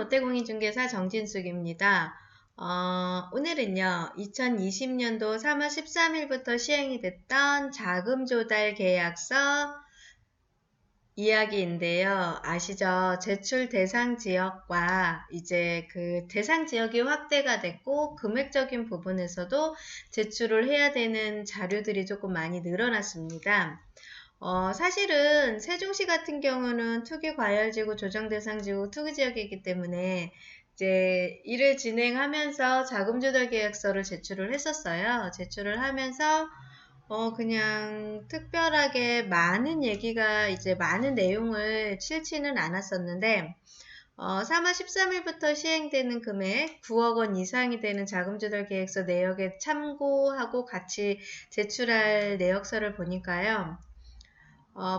롯데공인중개사 정진숙입니다. 오늘은요, 2020년도 3월 13일부터 시행이 됐던 자금조달 계약서 이야기인데요. 아시죠? 제출 대상 지역과 이제 그 대상 지역이 확대가 됐고, 금액적인 부분에서도 제출을 해야 되는 자료들이 조금 많이 늘어났습니다. 사실은 세종시 같은 경우는 투기과열지구, 조정대상지구, 투기지역이기 때문에 이제 일을 진행하면서 자금조달계약서를 제출을 했었어요. 제출을 하면서 그냥 특별하게 많은 얘기가 이제 많은 내용을 실지는 않았었는데 3월 13일부터 시행되는 금액 9억 원 이상이 되는 자금조달계획서 내역에 참고하고 같이 제출할 내역서를 보니까요.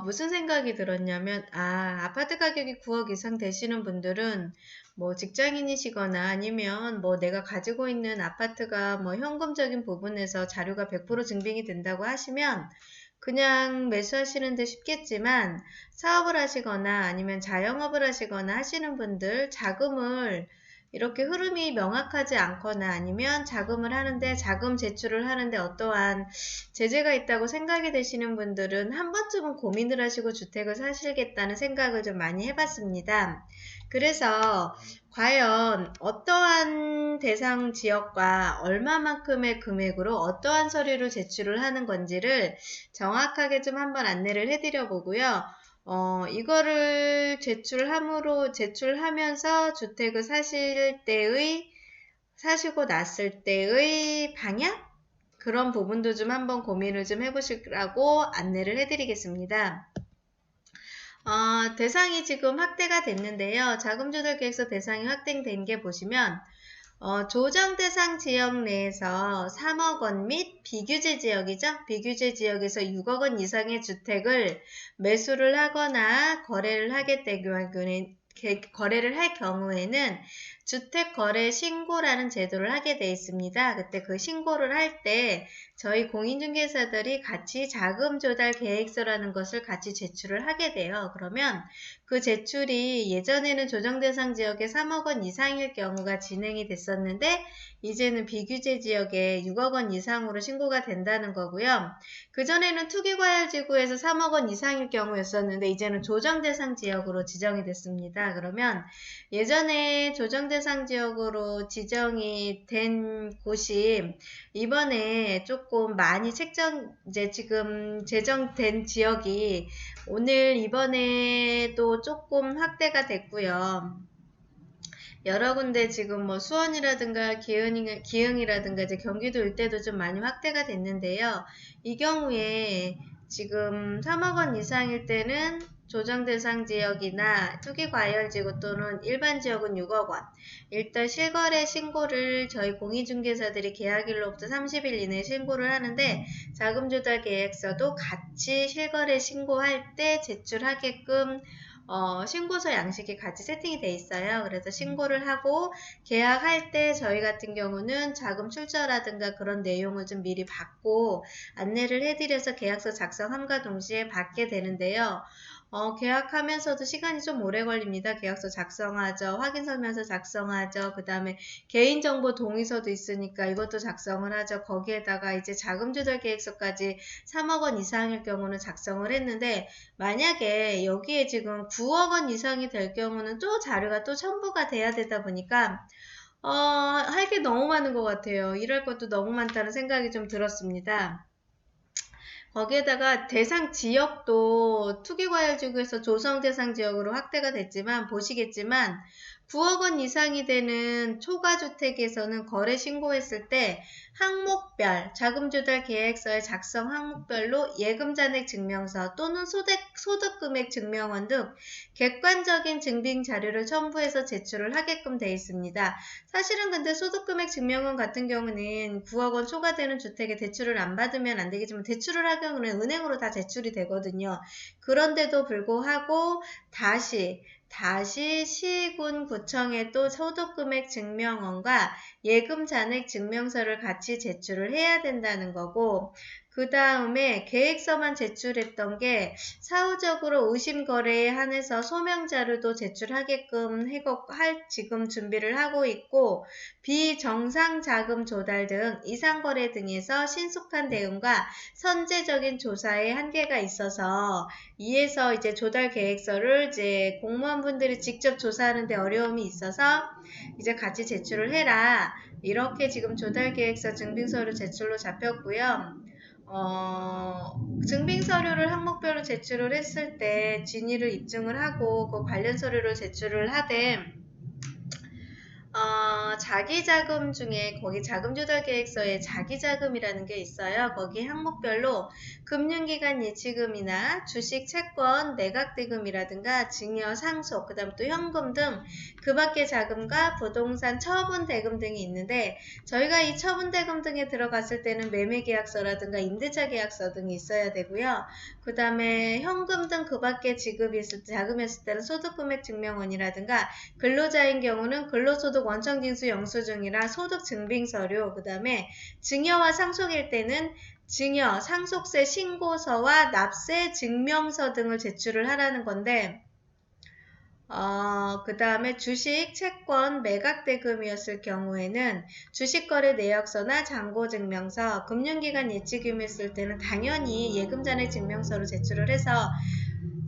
무슨 생각이 들었냐면, 아파트 가격이 9억 이상 되시는 분들은 뭐 직장인이시거나 아니면 뭐 내가 가지고 있는 아파트가 뭐 현금적인 부분에서 자료가 100% 증빙이 된다고 하시면 그냥 매수하시는데 쉽겠지만 사업을 하시거나 아니면 자영업을 하시거나 하시는 분들 자금을 이렇게 흐름이 명확하지 않거나 아니면 자금을 하는데 자금 제출을 하는데 어떠한 제재가 있다고 생각이 되시는 분들은 한 번쯤은 고민을 하시고 주택을 사시겠다는 생각을 좀 많이 해봤습니다. 그래서 과연 어떠한 대상 지역과 얼마만큼의 금액으로 어떠한 서류를 제출을 하는 건지를 정확하게 좀 한번 안내를 해드려 보고요. 이거를 제출하면서 주택을 사시고 났을 때의 방향? 그런 부분도 좀 한번 고민을 좀 해보시라고 안내를 해드리겠습니다. 대상이 지금 확대가 됐는데요. 자금조달계획서 대상이 확대된 게 보시면 조정 대상 지역 내에서 3억 원 및 비규제 지역이죠. 비규제 지역에서 6억 원 이상의 주택을 매수를 하거나 거래를 할 경우에는 주택거래신고라는 제도를 하게 되어 있습니다. 그때 그 신고를 할 때 저희 공인중개사들이 같이 자금조달계획서라는 것을 같이 제출을 하게 돼요. 그러면 그 제출이 예전에는 조정대상 지역에 3억 원 이상일 경우가 진행이 됐었는데 이제는 비규제 지역에 6억 원 이상으로 신고가 된다는 거고요. 그전에는 투기과열지구에서 3억 원 이상일 경우였었는데 이제는 조정대상 지역으로 지정이 됐습니다. 그러면 예전에 조정대상 지역으로 지정이 된 곳이 이번에 조금 많이 지금 제정된 지역이 이번에 또 조금 확대가 됐고요. 여러 군데 지금 뭐 수원이라든가 기흥이라든가 이제 경기도 일대도 좀 많이 확대가 됐는데요. 이 경우에 지금 3억 원 이상일 때는 조정대상 지역이나 투기과열지구 또는 일반 지역은 6억 원. 일단 실거래 신고를 저희 공인중개사들이 계약일로부터 30일 이내에 신고를 하는데 자금조달 계획서도 같이 실거래 신고할 때 제출하게끔 신고서 양식이 같이 세팅이 돼 있어요. 그래서 신고를 하고 계약할 때 저희 같은 경우는 자금 출처라든가 그런 내용을 좀 미리 받고 안내를 해드려서 계약서 작성함과 동시에 받게 되는데요. 계약하면서도 시간이 좀 오래 걸립니다. 계약서 작성하죠. 확인서면서 작성하죠. 그 다음에 개인정보 동의서도 있으니까 이것도 작성을 하죠. 거기에다가 이제 자금조달 계획서까지 3억 원 이상일 경우는 작성을 했는데 만약에 여기에 지금 9억 원 이상이 될 경우는 또 자료가 또 첨부가 돼야 되다 보니까 할 게 너무 많은 것 같아요. 일할 것도 너무 많다는 생각이 좀 들었습니다. 거기에다가 대상 지역도 투기과열지구에서 조성대상 지역으로 확대가 됐지만 보시겠지만 9억 원 이상이 되는 초과주택에서는 거래 신고했을 때 항목별, 자금조달 계획서의 작성 항목별로 예금잔액 증명서 또는 소득금액 증명원 등 객관적인 증빙 자료를 첨부해서 제출을 하게끔 되어 있습니다. 사실은 근데 소득금액 증명원 같은 경우는 9억 원 초과되는 주택에 대출을 안 받으면 안 되겠지만 대출을 할 경우는 은행으로 다 제출이 되거든요. 그런데도 불구하고 다시 시군 구청에 또 소득금액 증명원과 예금 잔액 증명서를 같이 제출을 해야 된다는 거고 그 다음에 계획서만 제출했던 게 사후적으로 의심거래에 한해서 소명자료도 제출하게끔 할 지금 준비를 하고 있고, 비정상 자금 조달 등 이상거래 등에서 신속한 대응과 선제적인 조사에 한계가 있어서 이에서 이제 조달 계획서를 이제 공무원분들이 직접 조사하는 데 어려움이 있어서 이제 같이 제출을 해라. 이렇게 지금 조달 계획서 증빙서류 제출로 잡혔고요. 증빙서류를 항목별로 제출을 했을 때 진위를 입증을 하고 그 관련 서류를 제출을 하되 자기자금 중에 거기 자금조달계획서에 자기자금이라는 게 있어요. 거기 항목별로 금융기관 예치금이나 주식, 채권, 매각대금이라든가 증여, 상속, 그 다음 또 현금 등 그 밖의 자금과 부동산 처분대금 등이 있는데 저희가 이 처분대금 등에 들어갔을 때는 매매계약서라든가 임대차계약서 등이 있어야 되고요. 그 다음에 현금 등 그 밖의 지급이 자금이었을 때는 소득금액증명원이라든가 근로자인 경우는 근로소득 원청징수 영수증이라 소득증빙서류, 그 다음에 증여와 상속일 때는 증여, 상속세 신고서와 납세 증명서 등을 제출을 하라는 건데 그 다음에 주식, 채권, 매각대금이었을 경우에는 주식거래 내역서나 잔고증명서, 금융기관 예치금이었을 때는 당연히 예금잔액 증명서로 제출을 해서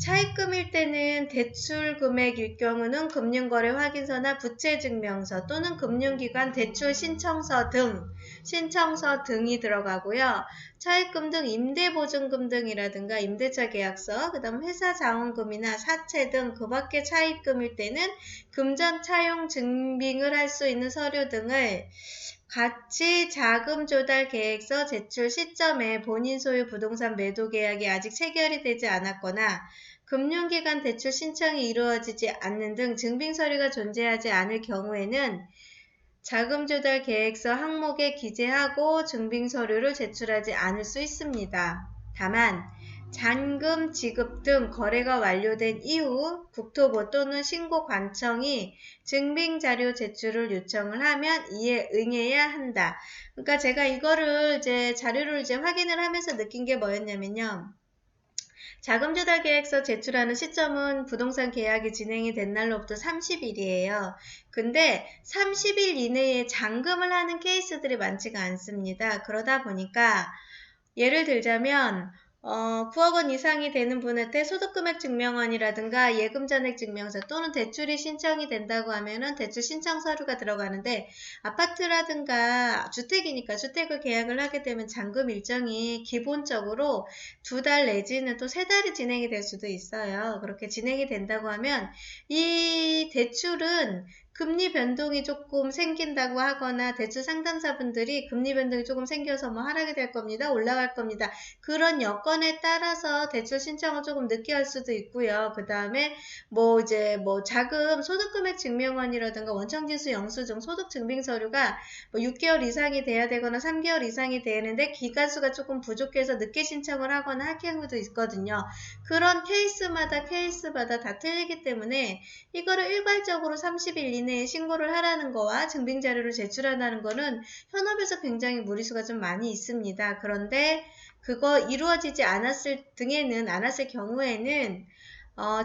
차입금일 때는 대출금액일 경우는 금융거래 확인서나 부채증명서 또는 금융기관 대출 신청서 등이 들어가고요. 차입금 등 임대보증금 등이라든가 임대차 계약서, 그 다음 회사 자원금이나 사채 등 그 밖의 차입금일 때는 금전 차용 증빙을 할 수 있는 서류 등을 같이 자금 조달 계획서 제출 시점에 본인 소유 부동산 매도 계약이 아직 체결이 되지 않았거나 금융기관 대출 신청이 이루어지지 않는 등 증빙서류가 존재하지 않을 경우에는 자금조달 계획서 항목에 기재하고 증빙서류를 제출하지 않을 수 있습니다. 다만 잔금 지급 등 거래가 완료된 이후 국토부 또는 신고관청이 증빙자료 제출을 요청을 하면 이에 응해야 한다. 그러니까 제가 이거를 이제 자료를 확인을 하면서 느낀 게 뭐였냐면요. 자금조달 계획서 제출하는 시점은 부동산 계약이 진행이 된 날로부터 30일이에요. 근데 30일 이내에 잔금을 하는 케이스들이 많지가 않습니다. 그러다 보니까 예를 들자면 9억 원 이상이 되는 분한테 소득금액증명원이라든가 예금잔액증명서 또는 대출이 신청이 된다고 하면은 대출 신청 서류가 들어가는데 아파트라든가 주택이니까 주택을 계약을 하게 되면 잔금 일정이 기본적으로 2달 내지는 또 3달이 진행이 될 수도 있어요. 그렇게 진행이 된다고 하면 이 대출은 금리 변동이 조금 생긴다고 하거나 대출 상담사분들이 금리 변동이 조금 생겨서 뭐 하락이 될 겁니다. 올라갈 겁니다. 그런 여건에 따라서 대출 신청을 조금 늦게 할 수도 있고요. 그 다음에 자금 소득금액 증명원이라든가 원청지수 영수증 소득증빙서류가 6개월 이상이 돼야 되거나 3개월 이상이 되는데 기간수가 조금 부족해서 늦게 신청을 하거나 할 경우도 있거든요. 그런 케이스마다 다 틀리기 때문에 이거를 일괄적으로 30일 이내에 신고를 하라는 거와 증빙자료를 제출하라는 거는 현업에서 굉장히 무리수가 좀 많이 있습니다. 그런데 그거 이루어지지 않았을 경우에는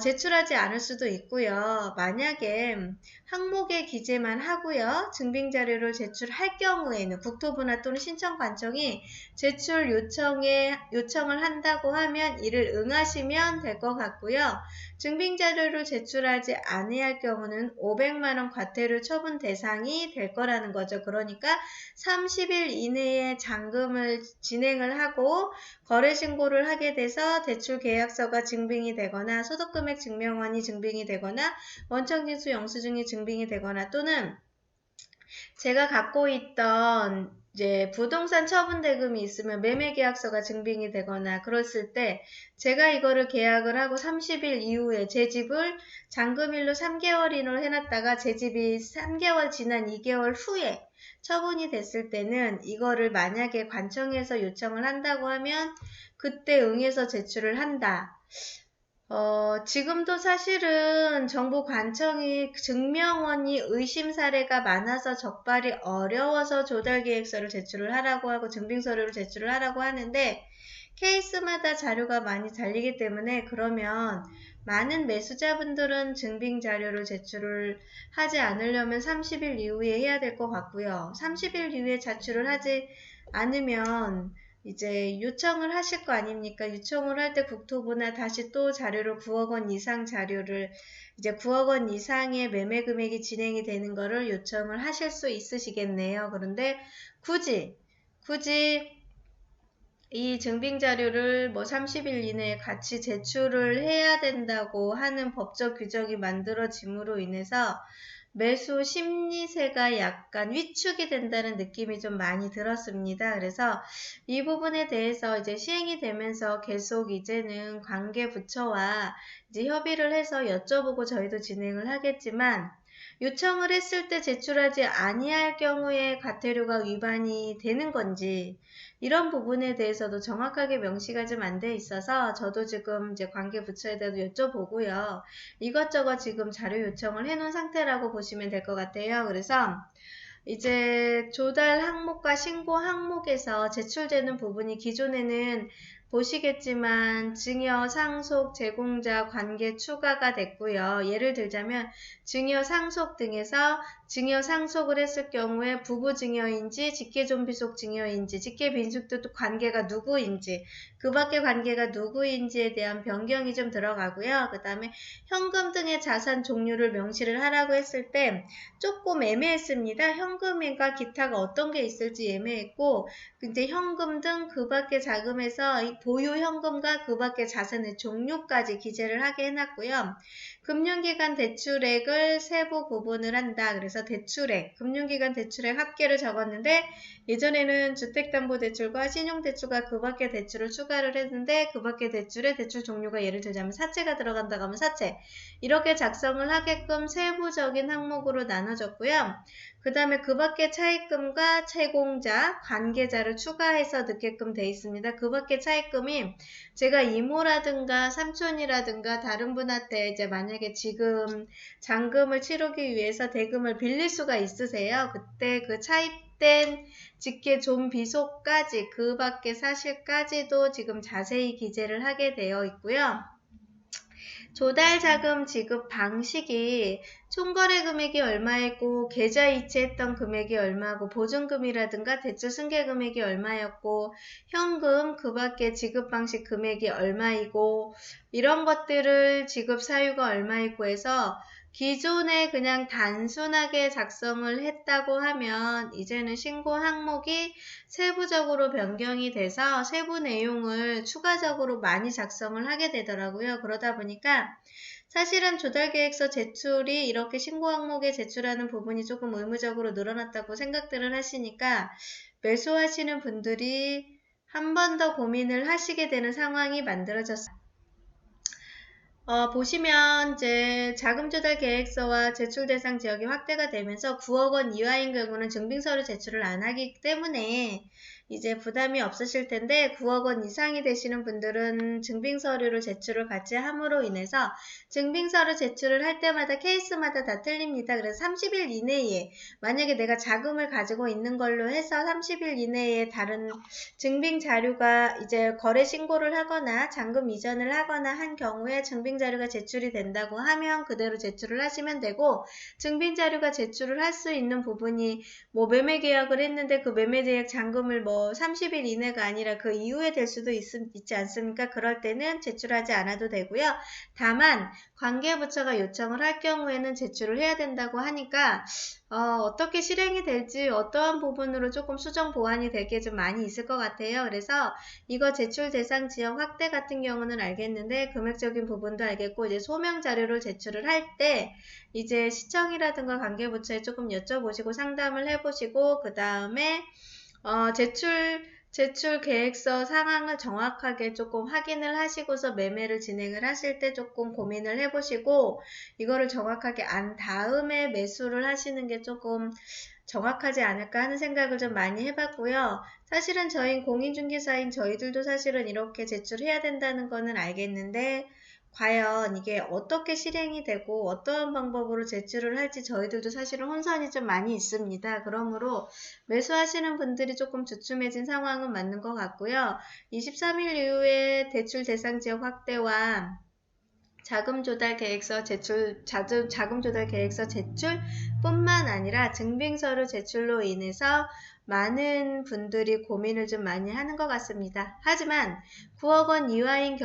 제출하지 않을 수도 있고요. 만약에 항목에 기재만 하고요. 증빙자료를 제출할 경우에는 국토부나 또는 신청관청이 제출 요청을 한다고 하면 이를 응하시면 될 것 같고요. 증빙자료를 제출하지 아니할 경우는 500만원 과태료 처분 대상이 될 거라는 거죠. 그러니까 30일 이내에 잔금을 진행을 하고 거래신고를 하게 돼서 대출계약서가 증빙이 되거나 소득금액 증명원이 증빙이 되거나 원청징수 영수증이 증빙이 되거나 또는 제가 갖고 있던 이제 부동산 처분대금이 있으면 매매계약서가 증빙이 되거나 그랬을 때 제가 이거를 계약을 하고 30일 이후에 제 집을 잔금일로 3개월인으로 해놨다가 제 집이 3개월 지난 2개월 후에 처분이 됐을 때는 이거를 만약에 관청에서 요청을 한다고 하면 그때 응해서 제출을 한다. 지금도 사실은 정부관청이 증명원이 의심 사례가 많아서 적발이 어려워서 조달계획서를 제출을 하라고 하고 증빙서류를 제출을 하라고 하는데 케이스마다 자료가 많이 달리기 때문에 그러면 많은 매수자분들은 증빙자료를 제출을 하지 않으려면 30일 이후에 해야 될 것 같고요. 30일 이후에 제출을 하지 않으면 이제 요청을 하실 거 아닙니까? 요청을 할 때 국토부나 다시 또 자료를 9억 원 이상 자료를 이제 9억 원 이상의 매매 금액이 진행이 되는 거를 요청을 하실 수 있으시겠네요. 그런데 굳이 이 증빙 자료를 뭐 30일 이내에 같이 제출을 해야 된다고 하는 법적 규정이 만들어짐으로 인해서 매수 심리세가 약간 위축이 된다는 느낌이 좀 많이 들었습니다. 그래서 이 부분에 대해서 이제 시행이 되면서 계속 이제는 관계 부처와 이제 협의를 해서 여쭤보고 저희도 진행을 하겠지만 요청을 했을 때 제출하지 아니할 경우에 과태료가 위반이 되는 건지 이런 부분에 대해서도 정확하게 명시가 좀 안 돼 있어서 저도 지금 이제 관계 부처에다도 여쭤보고요. 이것저것 지금 자료 요청을 해놓은 상태라고 보시면 될 것 같아요. 그래서 이제 조달 항목과 신고 항목에서 제출되는 부분이 기존에는 보시겠지만 증여, 상속, 제공자, 관계 추가가 됐고요. 예를 들자면 증여, 상속 등에서 증여, 상속을 했을 경우에 부부 증여인지 직계 좀비속 증여인지 직계 빈속도 관계가 누구인지 그 밖의 관계가 누구인지에 대한 변경이 좀 들어가고요. 그 다음에 현금 등의 자산 종류를 명시를 하라고 했을 때 조금 애매했습니다. 현금과 기타가 어떤 게 있을지 애매했고 근데 현금 등 그 밖의 자금에서 이 보유 현금과 그 밖의 자산의 종류까지 기재를 하게 해놨고요. 금융기관 대출액을 세부 구분을 한다. 그래서 대출액, 금융기관 대출액 합계를 적었는데 예전에는 주택담보대출과 신용대출과 그 밖의 대출을 추가를 했는데 그 밖의 대출의 대출 종류가 예를 들자면 사채가 들어간다고 하면 사채 이렇게 작성을 하게끔 세부적인 항목으로 나눠졌고요. 그 다음에 그 밖의 차입금과 채공자, 관계자를 추가해서 넣게끔 되어 있습니다. 그 밖의 차입금이 제가 이모라든가 삼촌이라든가 다른 분한테 이제 만약에 지금 잔금을 치르기 위해서 대금을 빌릴 수가 있으세요. 그때 그 차입된 직계 좀비속까지 그 밖의 사실까지도 지금 자세히 기재를 하게 되어 있고요. 조달자금 지급 방식이 총거래 금액이 얼마였고 계좌 이체했던 금액이 얼마고 보증금이라든가 대출 승계 금액이 얼마였고 현금 그 밖에 지급 방식 금액이 얼마이고 이런 것들을 지급 사유가 얼마있고 해서 기존에 그냥 단순하게 작성을 했다고 하면 이제는 신고 항목이 세부적으로 변경이 돼서 세부 내용을 추가적으로 많이 작성을 하게 되더라고요. 그러다 보니까 사실은 조달계획서 제출이 이렇게 신고 항목에 제출하는 부분이 조금 의무적으로 늘어났다고 생각들을 하시니까 매수하시는 분들이 한 번 더 고민을 하시게 되는 상황이 만들어졌습니다. 보시면 이제 자금조달 계획서와 제출 대상 지역이 확대가 되면서 9억 원 이하인 경우는 증빙서류 제출을 안 하기 때문에 이제 부담이 없으실 텐데 9억 원 이상이 되시는 분들은 증빙서류를 제출을 같이 함으로 인해서 증빙서류 제출을 할 때마다 케이스마다 다 틀립니다. 그래서 30일 이내에 만약에 내가 자금을 가지고 있는 걸로 해서 30일 이내에 다른 증빙 자료가 이제 거래 신고를 하거나 잔금 이전을 하거나 한 경우에 증빙 자료가 제출이 된다고 하면 그대로 제출을 하시면 되고 증빙 자료가 제출을 할 수 있는 부분이 뭐 매매 계약을 했는데 그 매매 계약 잔금을 뭐 30일 이내가 아니라 그 이후에 될 수도 있지 않습니까? 그럴 때는 제출하지 않아도 되고요. 다만 관계부처가 요청을 할 경우에는 제출을 해야 된다고 하니까 어떻게 실행이 될지 어떠한 부분으로 조금 수정 보완이 될 게 좀 많이 있을 것 같아요. 그래서 이거 제출 대상 지역 확대 같은 경우는 알겠는데 금액적인 부분도 알겠고 이제 소명 자료를 제출을 할 때 이제 시청이라든가 관계부처에 조금 여쭤보시고 상담을 해보시고 그 다음에 제출 계획서 상황을 정확하게 조금 확인을 하시고서 매매를 진행을 하실 때 조금 고민을 해보시고 이거를 정확하게 안 다음에 매수를 하시는 게 조금 정확하지 않을까 하는 생각을 좀 많이 해봤고요. 사실은 저희 공인중개사인 저희들도 사실은 이렇게 제출해야 된다는 거는 알겠는데 과연 이게 어떻게 실행이 되고 어떤 방법으로 제출을 할지 저희들도 사실은 혼선이 좀 많이 있습니다. 그러므로 매수하시는 분들이 조금 주춤해진 상황은 맞는 것 같고요. 23일 이후에 대출 대상 지역 확대와 자금 조달 계획서 제출, 자금 조달 계획서 제출뿐만 아니라 증빙서류 제출로 인해서 많은 분들이 고민을 좀 많이 하는 것 같습니다. 하지만 9억 원 이하인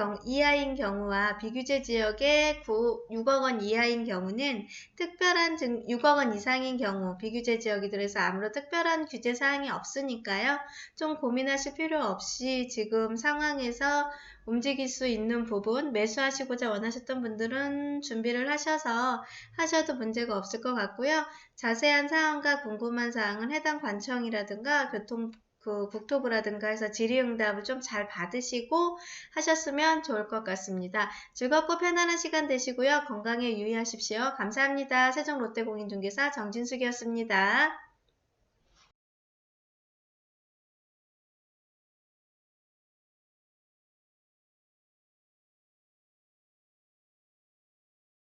경우와 비규제 지역의 6억 원 이하인 경우는 6억 원 이상인 경우 비규제 지역이들에서 아무런 특별한 규제 사항이 없으니까요. 좀 고민하실 필요 없이 지금 상황에서 움직일 수 있는 부분, 매수하시고자 원하셨던 분들은 준비를 하셔도 문제가 없을 것 같고요. 자세한 사항과 궁금한 사항은 해당 관청이라든가 국토부라든가 해서 질의응답을 좀 잘 받으시고 하셨으면 좋을 것 같습니다. 즐겁고 편안한 시간 되시고요. 건강에 유의하십시오. 감사합니다. 세종롯데공인중개사 정진숙이었습니다.